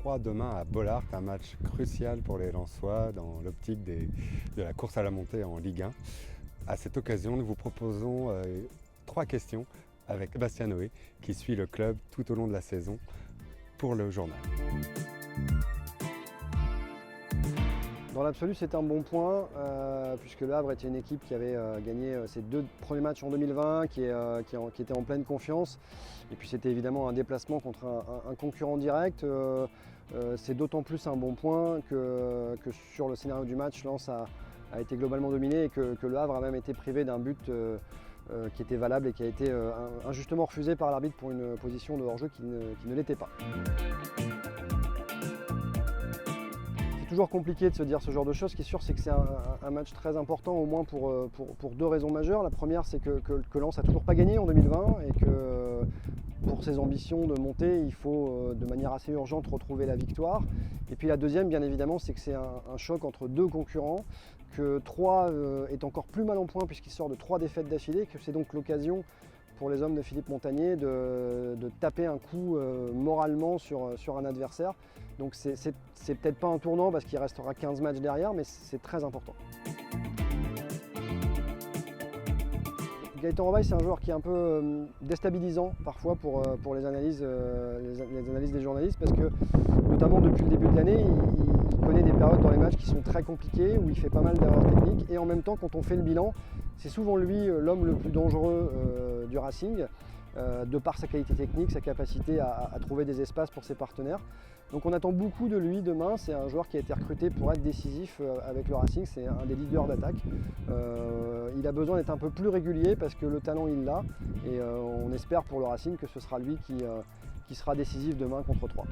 3 demain à Bollaert, un match crucial pour les Lensois dans l'optique de la course à la montée en Ligue 1. À cette occasion, nous vous proposons 3 questions avec Bastien Noé qui suit le club tout au long de la saison pour le journal. Dans l'absolu, c'est un bon point, puisque Le Havre était une équipe qui avait gagné ses 2 premiers matchs en 2020, qui était en pleine confiance. Et puis c'était évidemment un déplacement contre un concurrent direct. C'est d'autant plus un bon point que sur le scénario du match, Lens a été globalement dominé et que Le Havre a même été privé d'un but qui était valable et qui a été injustement refusé par l'arbitre pour une position de hors-jeu qui ne l'était pas. C'est toujours compliqué de se dire ce genre de choses. Ce qui est sûr, c'est que c'est un match très important, au moins pour 2 raisons majeures. La première, c'est que Lens n'a toujours pas gagné en 2020 et que pour ses ambitions de montée, il faut de manière assez urgente retrouver la victoire. Et puis la deuxième, bien évidemment, c'est que c'est un choc entre 2 concurrents, que Troyes est encore plus mal en point puisqu'il sort de 3 défaites d'affilée, que c'est donc l'occasion pour les hommes de Philippe Montagnier de taper un coup moralement sur un adversaire. Donc c'est peut-être pas un tournant parce qu'il restera 15 matchs derrière, mais c'est très important. Gaëtan Robaille, c'est un joueur qui est un peu déstabilisant parfois pour les analyses des journalistes, parce que notamment depuis le début de l'année, il connaît des périodes dans les matchs qui sont très compliquées, où il fait pas mal d'erreurs techniques, et en même temps, quand on fait le bilan, c'est souvent lui l'homme le plus dangereux du Racing, de par sa qualité technique, sa capacité à trouver des espaces pour ses partenaires. Donc on attend beaucoup de lui demain. C'est un joueur qui a été recruté pour être décisif avec le Racing, c'est un des leaders d'attaque. Il a besoin d'être un peu plus régulier parce que le talent il l'a, et on espère pour le Racing que ce sera lui qui sera décisif demain contre Troyes.